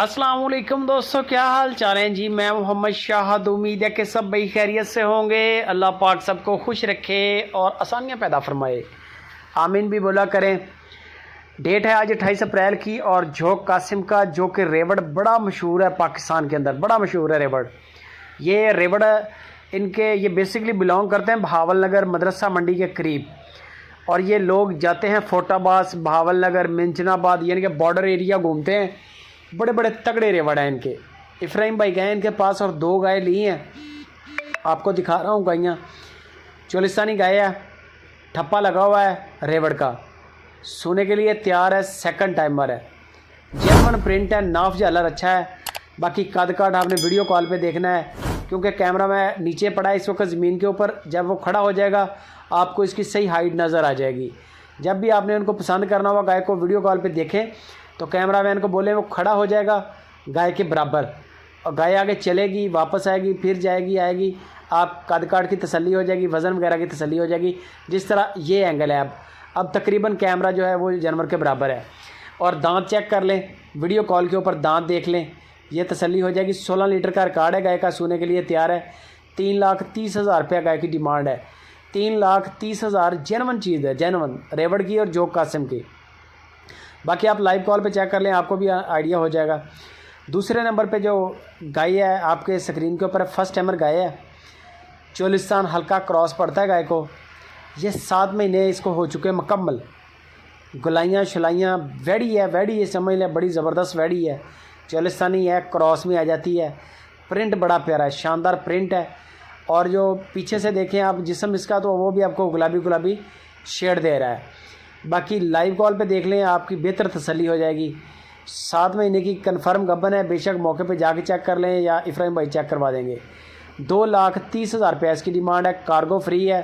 अस्सलाम वालेकुम दोस्तों, क्या हाल चाल हैं जी। मैं मोहम्मद शाहद। उम्मीद है कि सब बड़ी खैरियत से होंगे। अल्लाह पाक सबको खुश रखे और आसानियाँ पैदा फरमाए, आमीन भी बोला करें। डेट है आज 28 अप्रैल की और झोंक कासिम का, जो कि रेवड़ बड़ा मशहूर है पाकिस्तान के अंदर, बड़ा मशहूर है रेवड़। ये रेवड़ इनके ये बेसिकली बिलोंग करते हैं बहावल नगर मदरसा मंडी के करीब, और ये लोग जाते हैं फोटाबास, बहावल नगर, मिंचनाबाद, यानी कि बॉर्डर एरिया घूमते हैं। बड़े बड़े तगड़े रेवड़ हैं इनके। इफ्राहिम भाई गए इनके पास और 2 गाय ली हैं, आपको दिखा रहा हूँ गायें। चोलिस्तानी गाय है, ठप्पा लगा हुआ है रेवड़ का, सोने के लिए तैयार है, सेकंड टाइमर है, जर्मन प्रिंट है, नाफ झालर अच्छा है। बाकी कद काट आपने वीडियो कॉल पे देखना है, क्योंकि कैमरा में नीचे पड़ा है इस वक्त ज़मीन के ऊपर। जब वो खड़ा हो जाएगा आपको इसकी सही हाइट नज़र आ जाएगी। जब भी आपने उनको पसंद करना होगा गाय को, वीडियो कॉल पे देखें तो कैमरा मैन को बोले वो खड़ा हो जाएगा गाय के बराबर, और गाय आगे चलेगी, वापस आएगी, फिर जाएगी, आएगी। आप कद काट की तसल्ली हो जाएगी, वज़न वगैरह की तसल्ली हो जाएगी। जिस तरह ये एंगल है, अब तकरीबन कैमरा जो है वो जानवर के बराबर है। और दांत चेक कर लें, वीडियो कॉल के ऊपर दांत देख लें, ये तसल्ली हो जाएगी। 16 लीटर का रिकॉर्ड है गाय का, सोने के लिए तैयार है। 3,30,000 रुपया गाय की डिमांड है। 3,30,000 जेनवन चीज़ है, जेनवन रेवड़ की और जोक कासिम की। बाकी आप लाइव कॉल पे चेक कर लें, आपको भी आइडिया हो जाएगा। दूसरे नंबर पे जो गाय है आपके स्क्रीन के ऊपर, फर्स्ट टाइमर गाय है, चोलिस्तान हल्का क्रॉस पड़ता है गाय को। ये 7 महीने इसको हो चुके हैं मुकम्मल। गुलाइयाँ शुलाइयाँ वैड़ी है, वैड़ी ये समझ लें, बड़ी ज़बरदस्त वैड़ी है, चोलिस्तानी है, क्रॉस में आ जाती है। प्रिंट बड़ा प्यारा है, शानदार प्रिंट है। और जो पीछे से देखें आप जिस्म इसका, तो वो भी आपको गुलाबी गुलाबी शेड दे रहा है। बाकी लाइव कॉल पे देख लें, आपकी बेहतर तसल्ली हो जाएगी। 7 महीने की कन्फर्म गब्बन है, बेशक मौके पे जाके चेक कर लें या इफ्राहिम भाई चेक करवा देंगे। 2,30,000 रुपये इसकी डिमांड है, कार्गो फ्री है।